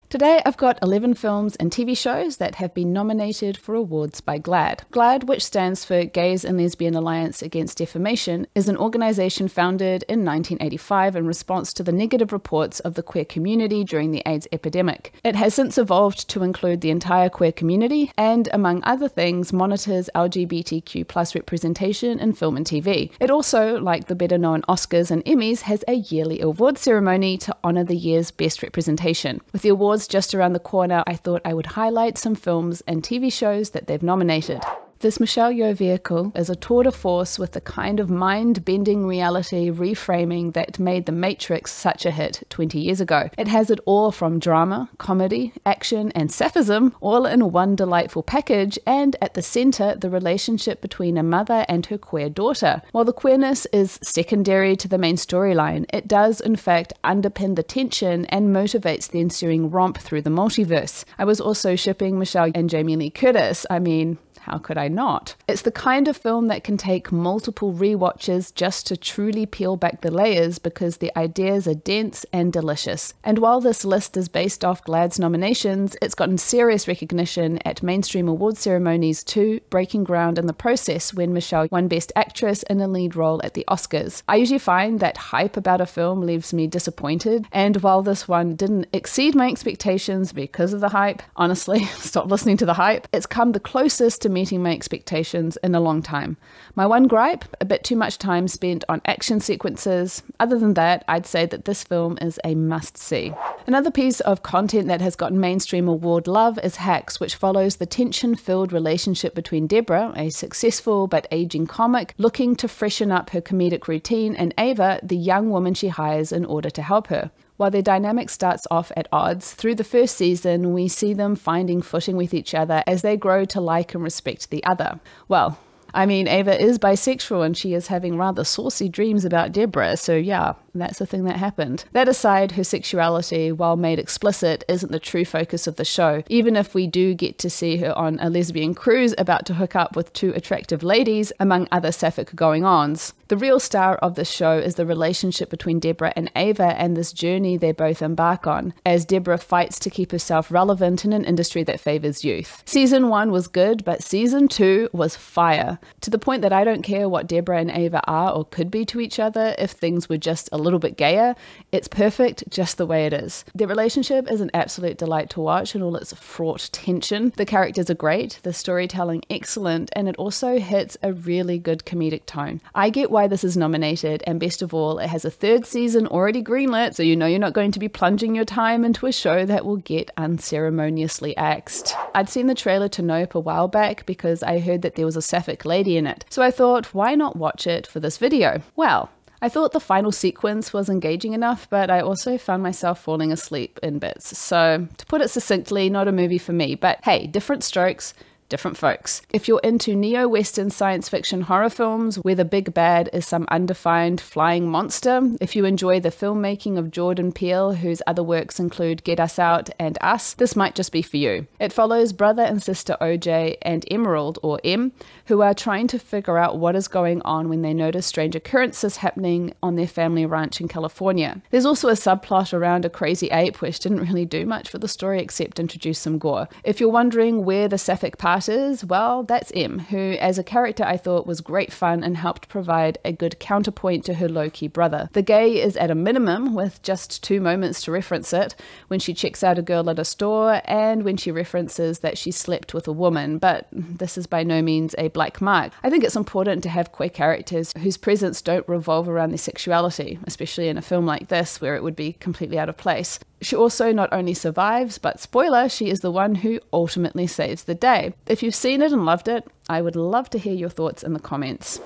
Today I've got 11 films and TV shows that have been nominated for awards by GLAAD. GLAAD, which stands for Gays and Lesbian Alliance Against Defamation, is an organisation founded in 1985 in response to the negative reports of the queer community during the AIDS epidemic. It has since evolved to include the entire queer community and, among other things, monitors LGBTQ+ representation in film and TV. It also, like the better-known Oscars and Emmys, has a yearly award ceremony to honour the year's best representation. With the awards just around the corner, I thought I would highlight some films and TV shows that they've nominated. This Michelle Yeoh vehicle is a tour de force with the kind of mind-bending reality reframing that made The Matrix such a hit 20 years ago. It has it all from drama, comedy, action, and sapphism, all in one delightful package, and at the centre, the relationship between a mother and her queer daughter. While the queerness is secondary to the main storyline, it does in fact underpin the tension and motivates the ensuing romp through the multiverse. I was also shipping Michelle and Jamie Lee Curtis. I mean, how could I not? It's the kind of film that can take multiple rewatches just to truly peel back the layers because the ideas are dense and delicious. And while this list is based off GLAAD's nominations, it's gotten serious recognition at mainstream awards ceremonies too, breaking ground in the process when Michelle won Best Actress in a lead role at the Oscars. I usually find that hype about a film leaves me disappointed, and while this one didn't exceed my expectations because of the hype, honestly, stop listening to the hype, it's come the closest to meeting my expectations in a long time. My one gripe, a bit too much time spent on action sequences. Other than that, I'd say that this film is a must-see. Another piece of content that has gotten mainstream award love is Hacks, which follows the tension-filled relationship between Deborah, a successful but aging comic, looking to freshen up her comedic routine, and Ava, the young woman she hires in order to help her. While their dynamic starts off at odds, through the first season we see them finding footing with each other as they grow to like and respect the other. Well, I mean, Ava is bisexual and she is having rather saucy dreams about Deborah, so yeah, that's the thing that happened. That aside, her sexuality, while made explicit, isn't the true focus of the show, even if we do get to see her on a lesbian cruise about to hook up with two attractive ladies, among other Sapphic going-ons. The real star of this show is the relationship between Deborah and Ava and this journey they both embark on, as Deborah fights to keep herself relevant in an industry that favours youth. Season 1 was good, but Season 2 was fire, to the point that I don't care what Deborah and Ava are or could be to each other if things were just a little bit gayer. It's perfect just the way it is. Their relationship is an absolute delight to watch in all its fraught tension. The characters are great, the storytelling excellent, and it also hits a really good comedic tone. I get why this is nominated, and best of all, it has a third season already greenlit, so you know you're not going to be plunging your time into a show that will get unceremoniously axed. I'd seen the trailer to Nope a while back because I heard that there was a Sapphic lady in it, so I thought, why not watch it for this video? Well, I thought the final sequence was engaging enough, but I also found myself falling asleep in bits. So, to put it succinctly, not a movie for me, but hey, different strokes, different folks. If you're into neo-Western science fiction horror films where the big bad is some undefined flying monster, if you enjoy the filmmaking of Jordan Peele, whose other works include Get Us Out and Us, this might just be for you. It follows brother and sister OJ and Emerald, or M, who are trying to figure out what is going on when they notice strange occurrences happening on their family ranch in California. There's also a subplot around a crazy ape which didn't really do much for the story except introduce some gore. If you're wondering where the Sapphic part is, well, that's M, who as a character I thought was great fun and helped provide a good counterpoint to her low-key brother. The gay is at a minimum, with just 2 moments to reference it, when she checks out a girl at a store and when she references that she slept with a woman, but this is by no means a black mark. I think it's important to have queer characters whose presence don't revolve around their sexuality, especially in a film like this where it would be completely out of place. She also not only survives, but spoiler, she is the one who ultimately saves the day. If you've seen it and loved it, I would love to hear your thoughts in the comments.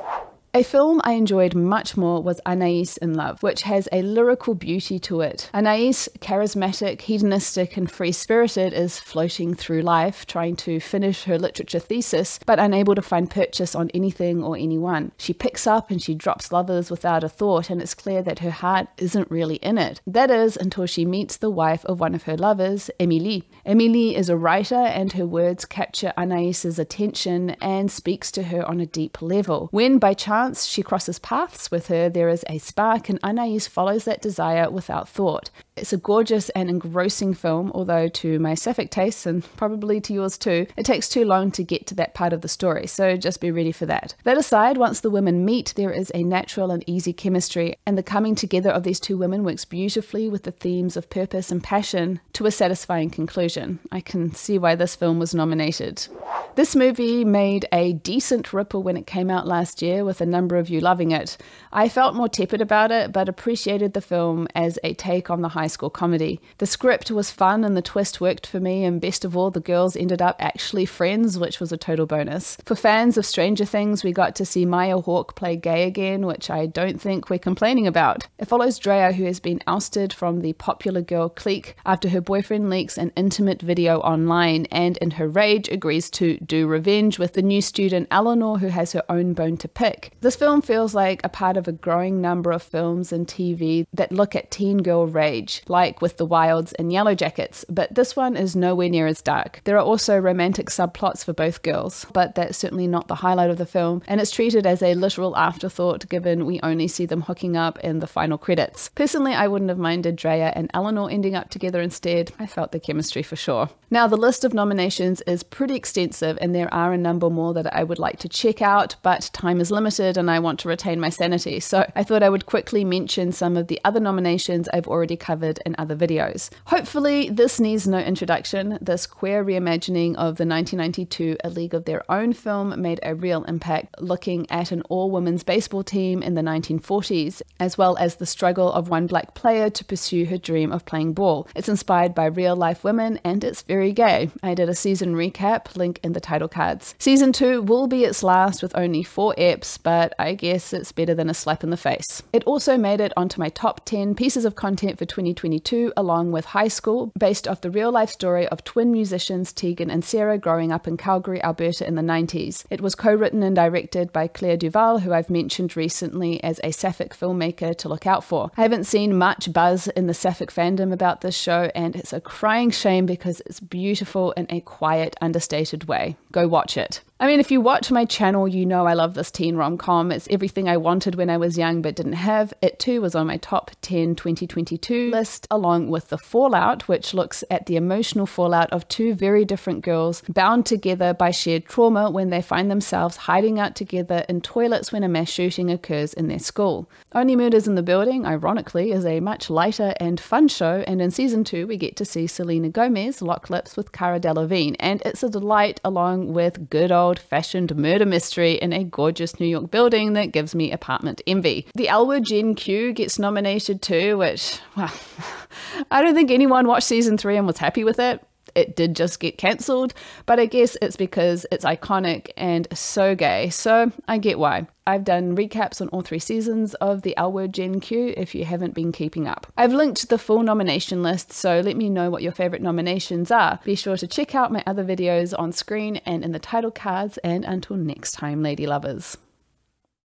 A film I enjoyed much more was Anaïs in Love, which has a lyrical beauty to it. Anaïs, charismatic, hedonistic, and free-spirited, is floating through life, trying to finish her literature thesis, but unable to find purchase on anything or anyone. She picks up and she drops lovers without a thought, and it's clear that her heart isn't really in it. That is, until she meets the wife of one of her lovers, Émilie. Émilie is a writer, and her words capture Anaïs's attention and speaks to her on a deep level. When, by chance, chance she crosses paths with her, there is a spark, and Anaïs follows that desire without thought. It's a gorgeous and engrossing film, although to my Sapphic tastes, and probably to yours too, it takes too long to get to that part of the story, so just be ready for that. That aside, once the women meet, there is a natural and easy chemistry, and the coming together of these two women works beautifully with the themes of purpose and passion to a satisfying conclusion. I can see why this film was nominated. This movie made a decent ripple when it came out last year, with a number of you loving it. I felt more tepid about it, but appreciated the film as a take on the high school comedy. The script was fun and the twist worked for me, and best of all, the girls ended up actually friends, which was a total bonus. For fans of Stranger Things, we got to see Maya Hawke play gay again, which I don't think we're complaining about. It follows Drea, who has been ousted from the popular girl clique after her boyfriend leaks an intimate video online, and in her rage agrees to do revenge with the new student Eleanor, who has her own bone to pick. This film feels like a part of a growing number of films and TV that look at teen girl rage, like with The Wilds and Yellow Jackets, but this one is nowhere near as dark. There are also romantic subplots for both girls, but that's certainly not the highlight of the film, and it's treated as a literal afterthought given we only see them hooking up in the final credits. Personally, I wouldn't have minded Drea and Eleanor ending up together instead. I felt the chemistry for sure. Now, the list of nominations is pretty extensive, and there are a number more that I would like to check out, but time is limited and I want to retain my sanity, so I thought I would quickly mention some of the other nominations I've already covered in other videos. Hopefully this needs no introduction. This queer reimagining of the 1992 A League of Their Own film made a real impact, looking at an all-women's baseball team in the 1940s, as well as the struggle of one black player to pursue her dream of playing ball. It's inspired by real-life women, and it's very gay. I did a season recap, link in the title cards. Season 2 will be its last with only 4 eps, but I guess it's better than a slap in the face. It also made it onto my top 10 pieces of content for 2022, along with High School, based off the real-life story of twin musicians Tegan and Sarah growing up in Calgary, Alberta in the 90s. It was co-written and directed by Claire Duval, who I've mentioned recently as a Sapphic filmmaker to look out for. I haven't seen much buzz in the Sapphic fandom about this show, and it's a crying shame because it's beautiful in a quiet, understated way. Go watch it. I mean, if you watch my channel, you know I love this teen rom-com. It's everything I wanted when I was young but didn't have. It too was on my top 10 2022 list, along with The Fallout, which looks at the emotional fallout of two very different girls bound together by shared trauma when they find themselves hiding out together in toilets when a mass shooting occurs in their school. Only Murders in the Building, ironically, is a much lighter and fun show, and in season 2 we get to see Selena Gomez lock lips with Cara Delevingne, and it's a delight along with good old-fashioned murder mystery in a gorgeous New York building that gives me apartment envy. The L-Word Gen Q gets nominated too, which, well, I don't think anyone watched season 3 and was happy with it. It did just get cancelled, but I guess it's because it's iconic and so gay, so I get why. I've done recaps on all 3 seasons of the L-Word Gen Q if you haven't been keeping up. I've linked the full nomination list, so let me know what your favourite nominations are. Be sure to check out my other videos on screen and in the title cards, and until next time, lady lovers.